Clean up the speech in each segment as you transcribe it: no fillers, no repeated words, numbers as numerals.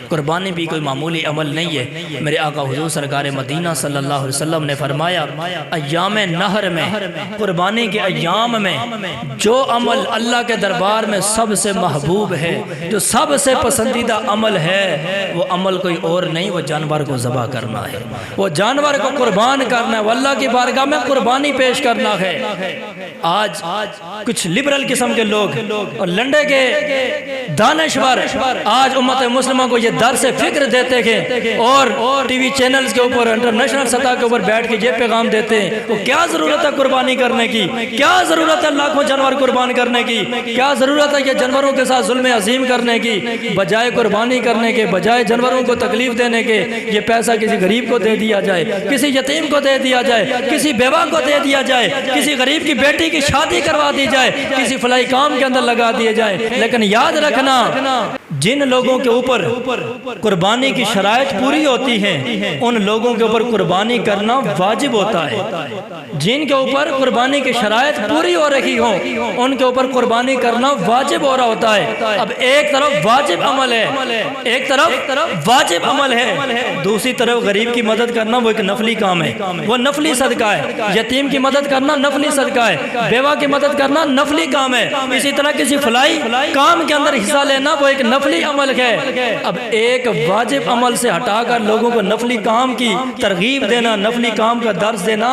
قربانی بھی کوئی معمولی عمل نہیں ہے۔ میرے آقا حضور سرکار مدینہ صلی اللہ علیہ وسلم نے فرمایا ایام نہر میں، قربانی کے ایام میں جو عمل اللہ کے دربار میں سب سے محبوب ہے، جو سب سے پسندیدہ عمل ہے، وہ عمل کوئی اور نہیں، وہ جانور کو ذبح کرنا ہے، وہ جانور کو قربان کرنا ہے، وہ اللہ کی بارگاہ میں قربانی پیش کرنا ہے۔ آج کچھ لبرل قسم کے لوگ اور لنڈے کے دانشور آج امت مسلمہ کو یہ درس فکر دیتے ہیں اور ٹی وی چینلز کے اوپر انٹرنیشنل سطح کے اوپر بیٹھ کے یہ پیغام دیتے ہیں وہ کیا ضرورت ہے قربانی کرنے کی، کیا ضرورت ہے لاکھوں جانور قربان کرنے کی، کیا ضرورت ہے یہ جانوروں کے ساتھ ظلم عظیم کرنے کی، بجائے قربانی کرنے کے، بجائے جانوروں کو تکلیف دینے کے یہ پیسہ کسی غریب کو دے دیا جائے، کسی یتیم کو دے دیا جائے، کسی بیوہ کو دے دیا جائے، کسی غریب کی بیٹی کی شادی کروا دی جائے، کسی فلاحی کام کے اندر لگا دیے جائے۔ لیکن یاد رکھنا جن لوگوں کے اوپر قربانی کی شرائط پوری ہوتی ہیں ان لوگوں کے اوپر قربانی کرنا واجب ہوتا ہے۔ جن کے اوپر قربانی کی شرائط پوری ہو رہی ہوں ان کے اوپر قربانی کرنا واجب ہو رہا ہوتا ہے۔ اب ایک طرف واجب عمل ہے، ایک طرف واجب عمل ہے، دوسری طرف غریب کی مدد کرنا وہ ایک نفلی کام ہے، وہ نفلی صدقہ ہے۔ یتیم کی مدد کرنا نفلی صدقہ ہے، بیوہ کی مدد کرنا نفلی کام ہے۔ اسی طرح کسی فلاحی کام کے اندر حصہ لینا وہ ایک نفلی عمل ہے۔ اب ایک واجب عمل سے ہٹا کر لوگوں کو نفلی کام کی ترغیب دینا، نفلی کام کا درس دینا،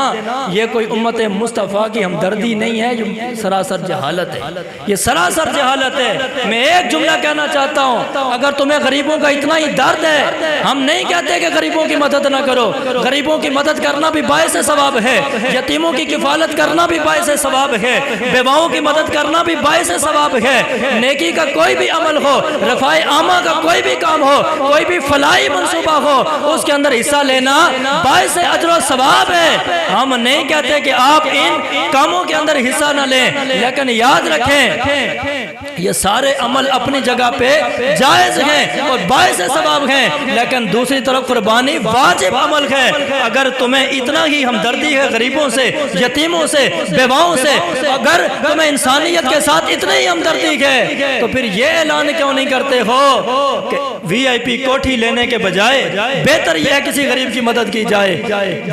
یہ کوئی امت مصطفیٰ کی ہمدردی نہیں ہے، یہ سراسر جہالت ہے، یہ سراسر جہالت ہے۔ میں ایک جملہ کہنا چاہتا ہوں، اگر تمہیں غریبوں کا اتنا ہی درد ہے، ہم نہیں کہتے کہ غریبوں کی مدد نہ کرو، غریبوں کی مدد کرنا بھی باعث ثواب ہے، یتیموں کی کفالت کرنا بھی باعث ثواب ہے، بیواؤں کی مدد کرنا بھی باعث ثواب ہے۔ نیکی کا کوئی بھی عمل ہو، رفع عامہ کا کوئی بھی کام ہو، کوئی بھی فلاحی منصوبہ ہو، اس کے اندر حصہ لینا باعث اجر و ثواب ہے۔ ہم نہیں کہتے کہ آپ ان کاموں کے اندر حصہ نہ لیں، لیکن یاد رکھیں یہ سارے عمل اپنی جگہ پہ جائز ہیں اور باعث ثواب ہیں، لیکن دوسری طرف قربانی واجب عمل ہے۔ اگر تمہیں اتنا ہی ہمدردی ہے غریبوں سے، یتیموں سے، بیواؤں سے، اگر تمہیں انسانیت کے ساتھ اتنی ہی ہمدردی ہے تو پھر یہ اعلان کیوں نہیں کرتے ہو کہ وی آئی پی کوٹھی لینے کے بجائے بہتر یہ ہے کسی غریب کی مدد کی جائے،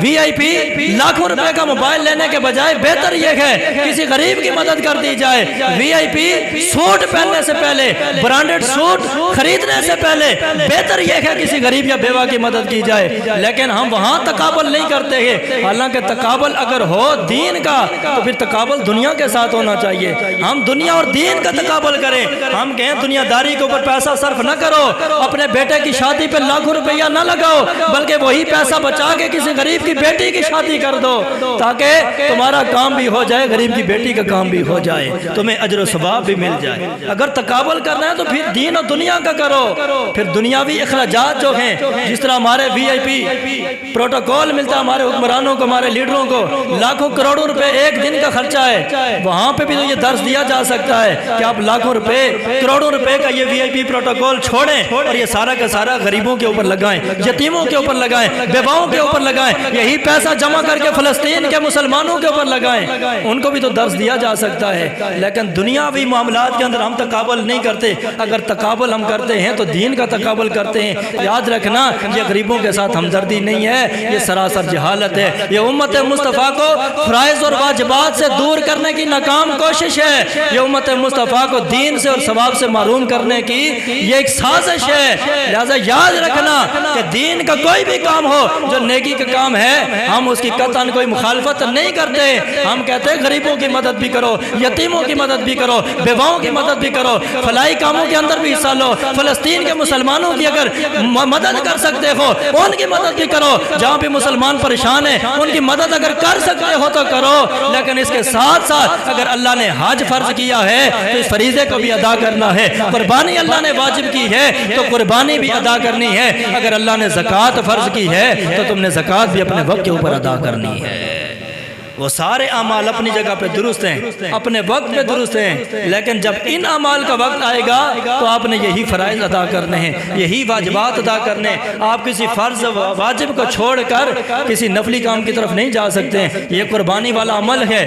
وی آئی پی لاکھوں روپے کا موبائل لینے کے بجائے بہتر یہ ہے کسی غریب کی مدد کر دی جائے، وی آئی پی سوٹ پہننے سے پہلے، برانڈڈ سوٹ خریدنے سے پہلے بہتر یہ ہے کسی غریب یا بیوہ کی مدد کی جائے۔ لیکن ہم وہاں تقابل نہیں کرتے ہیں، حالانکہ تقابل اگر ہو دین کا تو پھر تقابل دنیا کے ساتھ ہونا چاہیے۔ ہم دنیا اور دین کا تقابل کریں، ہم کہیں دنیا داری کے اوپر پیسہ صرف نہ کرو، اپنے بیٹے کی شادی پہ لاکھوں روپیہ نہ لگاؤ، بلکہ وہی پیسہ بچا کے کسی غریب کی بیٹی کی شادی کر دو تاکہ تمہارا کام بھی ہو جائے، غریب کی بیٹی کا کام بھی ہو جائے، تمہیں اجر و ثواب بھی مل جائے۔ اگر تقابل کرنا ہے تو پھر دین اور دنیا کا کرو، پھر دنیاوی اخراجات جو ہیں جس طرح ہمارے وی آئی پی پروٹوکول ملتا ہے ہمارے حکمرانوں کو، ہمارے لیڈروں کو، لاکھوں کروڑوں روپے ایک دن کا خرچہ ہے، وہاں پہ بھی تو یہ درس دیا جا سکتا ہے کہ آپ لاکھوں روپے کروڑوں روپے کا یہ وی آئی پی پروٹوکول چھوڑیں اور یہ سارا کا سارا غریبوں کے اوپر لگائیں، یتیموں کے اوپر لگائیں، بیواؤں کے اوپر لگائیں، یہی پیسہ جمع کر کے فلسطین کے مسلمانوں کے اوپر لگائیں، ان کو بھی تو درس دیا جا سکتا ہے۔ لیکن دنیاوی معاملات کے اندر ہم تقابل نہیں کرتے، اگر تقابل ہم کرتے ہیں تو دین کا تقابل کرتے ہیں۔ یاد رکھنا یہ غریبوں کے ساتھ ہمدردی نہیں ہے، یہ سراسر جہالت ہے، یہ امت مصطفیٰ کو فرائض اور واجبات سے دور کرنے کی ناکام کوشش ہے، یہ امت مصطفیٰ کو دین سے اور ثواب سے محروم کرنے کی یہ ایک سازش ہے۔ لہذا یاد رکھنا کہ دین کا کوئی بھی کام ہو جو نیکی کا کام ہے ہم اس کی قطعاً کوئی مخالفت نہیں کرتے، ہم کہتے ہیں غریبوں کی مدد بھی کرو، یتیموں کی مدد بھی کرو، بیواؤں کی مدد بھی کرو، فلاحی کاموں کے اندر بھی حصہ لو، فلسطین کے مسلمانوں کی اگر مدد کر سکتے ہو ان کی مدد بھی کرو، جہاں بھی مسلمان پریشان ہیں ان کی مدد اگر کر سکتے ہو تو کرو، لیکن اس کے ساتھ ساتھ اگر اللہ نے حج فرض کیا ہے تو اس فریضے کو بھی ادا کرنا ہے، قربانی اللہ نے واجب کی ہے تو قربانی بھی ادا کرنی ہے، اگر اللہ نے زکوٰۃ فرض کی ہے تو تم نے زکوٰۃ بھی اپنے وقت کے اوپر ادا کرنی ہے۔ وہ سارے اعمال اپنی جگہ پہ درست ہیں، اپنے وقت پہ درست ہیں، لیکن جب ان اعمال کا وقت آئے گا تو آپ نے یہی فرائض ادا کرنے ہیں، یہی واجبات ادا کرنے ہیں۔ آپ کسی فرض واجب کو چھوڑ کر کسی نفلی کام کی طرف نہیں جا سکتے ہیں۔ یہ قربانی والا عمل ہے۔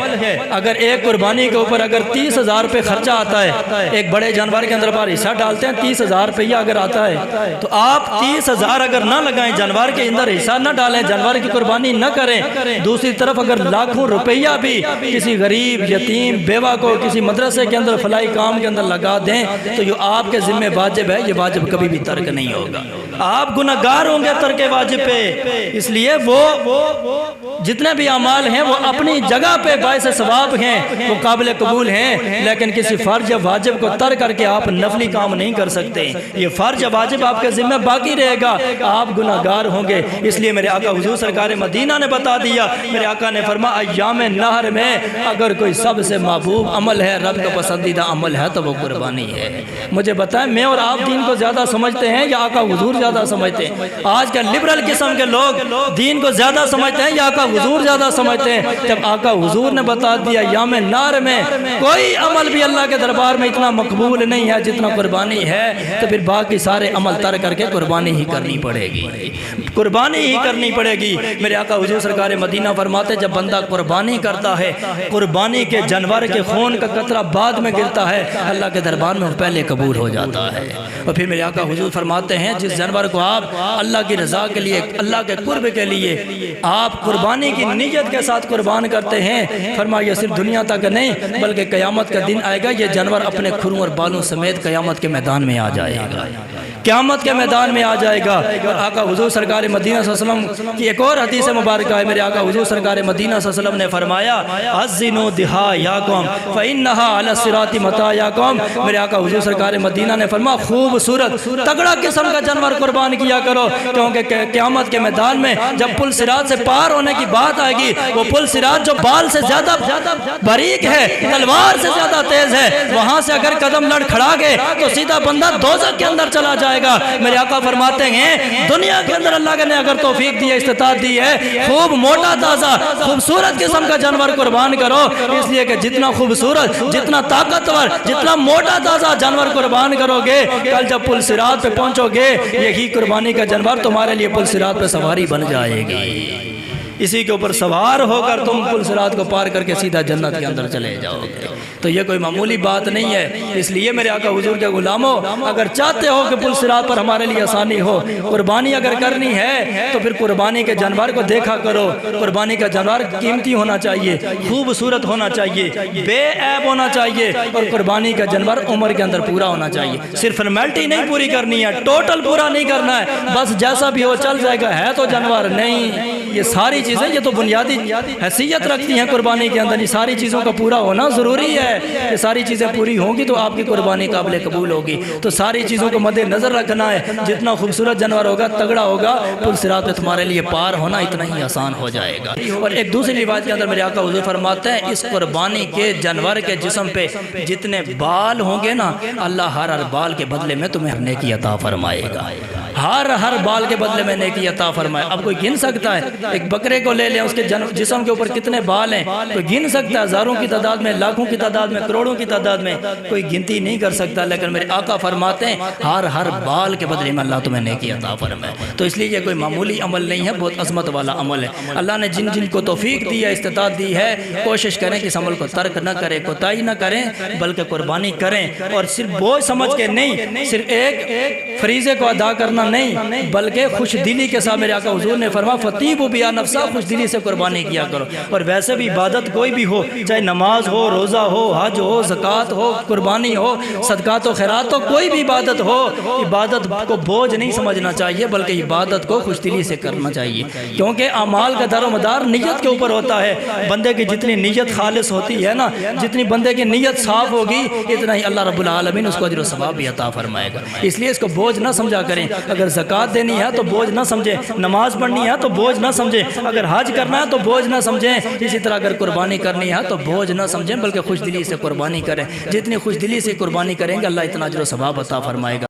اگر ایک قربانی کے اوپر اگر 30,000 روپے خرچہ آتا ہے، ایک بڑے جانور کے اندر پر حصہ ڈالتے ہیں 30,000 روپیہ اگر آتا ہے، تو آپ 30,000 اگر نہ لگائیں، جانور کے اندر حصہ نہ ڈالیں، جانور کی قربانی نہ کریں، دوسری طرف اگر لاکھوں روپیہ بھی کسی غریب یتیم بیوہ کو کسی مدرسے کے اندر فلاحی کام کے اندر لگا دیں، تو جو آپ کے ذمہ واجب ہے، یہ واجب کبھی بھی ترک نہیں ہوگا۔ آپ گناہگار ہوں گے ترک واجب پہ۔ اس لیے وہ جتنے بھی اعمال ہیں وہ اپنی جگہ پہ باعث ثواب ہیں، وہ قابل قبول ہیں، لیکن کسی فرض یا واجب کو ترک کر کے آپ نفلی کام نہیں کر سکتے۔ یہ فرض یا واجب آپ کے ذمہ باقی رہے گا، آپ گناہگار ہوں گے۔ اس لیے میرے آقا حضور سرکار مدینہ نے بتا دیا، میرے آقا نے فرمایا ایام نہر میں اگر کوئی سب سے محبوب عمل ہے، رب کا پسندیدہ عمل ہے تو وہ قربانی ہے۔ مجھے بتائیں میں اور آپ دین کو زیادہ سمجھتے ہیں یا آقا حضور زیادہ سمجھتے ہیں؟ آج کل لبرل قسم کے لوگ دین کو زیادہ سمجھتے ہیں یا آقا حضور زیادہ سمجھتے ہیں؟ جب آقا حضور نے بتا دیا یوم نہر میں کوئی عمل بھی اللہ کے دربار میں اتنا مقبول نہیں ہے جتنا قربانی ہے، تو پھر باقی سارے عمل ترک کر کے قربانی ہی کرنی پڑے گی، قربانی ہی کرنی پڑے گی۔ میرے آقا حضور سرکار مدینہ فرماتے جب بندہ قربانی کرتا ہے، قربانی کے جانور کے خون کا قطرہ بعد میں گرتا ہے، اللہ کے دربار میں پہلے قبول ہو جاتا ہے۔ اور پھر میرے آقا حضور فرماتے ہیں جس جانور کو آپ اللہ کی رضا کے لیے، اللہ کے قرب کے لیے آپ قربانی کی نیت کے ساتھ قربان کرتے ہیں، فرمایا یہ صرف دنیا تک نہیں بلکہ قیامت کا دن آئے گا، یہ جانور اپنے کھروں اور بالوں سمیت قیامت کے میدان میں آ جائے گا، قیامت کے میدان میں آ جائے گا۔ اور آقا حضور سرکار مدینہ صلی اللہ علیہ وسلم کی ایک اور حدیث مبارکہ ہے، میرے آقا حضور سرکار مدینہ صلی اللہ علیہ وسلم نے فرمایا اذنوا دہایاکم فانھا علی الصراط مطایاکم۔ میرے آقا حضور سرکار مدینہ نے فرمایا خوبصورت تگڑا قسم کا جانور قربان کیا کرو، کیونکہ قیامت کے میدان میں جب پل صراط سے پار ہونے کی بات آئے گی، وہ پل صراط جو بال سے زیادہ باریک ہے، تلوار سے زیادہ تیز ہے، وہاں سے اگر قدم لڑ کھڑا گئے تو سیدھا بندہ دوزخ کے اندر چلا جائے گا۔ میرے آقا فرماتے ہیں دنیا کے اندر اللہ نے اگر توفیق دی ہے، استطاعت دی ہے، خوب موٹا تازہ خوبصورت قسم کا جانور قربان کرو، اس لیے کہ جتنا خوبصورت، جتنا طاقتور، جتنا موٹا تازہ جانور قربان کرو گے، کل جب پل صراط پہ پہنچو گے یہی قربانی کا جانور تمہارے لیے پل صراط پہ سواری بن جائے گی، اسی کے اوپر سوار ہو کر تم پل صراط کو پار کر کے سیدھا جنت کے اندر چلے جاؤ گے۔ تو یہ کوئی معمولی بات نہیں ہے۔ اس لیے میرے آقا حضور کے غلاموں اگر چاہتے ہو کہ پل صراط پر ہمارے لیے آسانی ہو، قربانی اگر کرنی ہے تو پھر قربانی کے جانور کو دیکھا کرو۔ قربانی کا جانور قیمتی ہونا چاہیے، خوبصورت ہونا چاہیے، بے عیب ہونا چاہیے، اور قربانی کا جانور عمر کے اندر پورا ہونا چاہیے۔ صرف فارمیلٹی نہیں پوری کرنی ہے، ٹوٹل پورا نہیں کرنا ہے، بس جیسا بھی ہو چل جائے گا، ہے تو جانور نہیں۔ یہ ساری چیزیں یہ تو بنیادی حیثیت رکھتی ہیں قربانی کے اندر، یہ ساری چیزوں کا پورا ہونا ضروری ہے۔ یہ ساری چیزیں پوری ہوں گی تو آپ کی قربانی قابل قبول ہوگی۔ تو ساری چیزوں کو مد نظر رکھنا ہے، جتنا خوبصورت جانور ہوگا، تگڑا ہوگا، پل صراط پہ تمہارے لیے پار ہونا اتنا ہی آسان ہو جائے گا۔ اور ایک دوسری روایت کے اندر میرے آقا حضور فرماتے ہیں اس قربانی کے جانور کے جسم پہ جتنے بال ہوں گے نا، اللہ ہر بال کے بدلے میں تمہیں نیکی عطا فرمائے گا، ہر بال کے بدلے میں نیکی عطا فرمائے۔ اب کوئی گن سکتا ہے ایک بکرے کو لے لیں، اس کے جسم کے اوپر کتنے بال ہیں؟ کوئی گن سکتا ہے؟ ہزاروں کی تعداد میں، لاکھوں کی تعداد میں، کروڑوں کی تعداد میں، کوئی گنتی نہیں کر سکتا۔ لیکن میرے آقا فرماتے ہیں ہر بال کے بدلے میں اللہ تمہیں نیکی عطا فرمائے۔ تو اس لیے یہ کوئی معمولی عمل نہیں ہے، بہت عظمت والا عمل ہے۔ اللہ نے جن جن کو توفیق دی ہے، استطاعت دی ہے، کوشش کریں کہ اس عمل کو ترک نہ کریں، کوتاہی نہ کریں، بلکہ قربانی کریں۔ اور صرف بوجھ سمجھ کے نہیں، صرف ایک فریضے کو ادا کرنا نہیں، بلکہ خوش دلی کے ساتھ میرے آقا حضور نے فرمایا فطیبوا بہا نفسا، خوش دلی سے قربانی کیا کرو۔ اور ویسے بھی عبادت کوئی بھی ہو، چاہے نماز ہو، روزہ ہو، حج ہو، زکوٰۃ ہو، قربانی ہو، صدقات و خیرات ہو، کوئی بھی عبادت ہو، عبادت کو بوجھ نہیں سمجھنا چاہیے، بلکہ عبادت کو خوش دلی سے کرنا چاہیے، کیونکہ اعمال کا دار و مدار نیت کے اوپر ہوتا ہے۔ بندے کی جتنی نیت خالص ہوتی ہے نا، جتنی بندے کی نیت صاف ہوگی، اتنا ہی اللہ رب العالمین اس کو اجر و ثواب بھی عطا فرمائے گا۔ اس لیے اس کو بوجھ نہ سمجھا کریں۔ اگر زکوٰۃ دینی ہے تو بوجھ نہ سمجھیں، نماز پڑھنی ہے تو بوجھ نہ سمجھیں، اگر حج کرنا ہے تو بوجھ نہ سمجھیں، اسی طرح اگر قربانی کرنی ہے تو بوجھ نہ سمجھیں، بلکہ خوش دلی سے قربانی کریں۔ جتنی خوش دلی سے قربانی کریں گے اللہ اتنا اجر و ثواب عطا فرمائے گا۔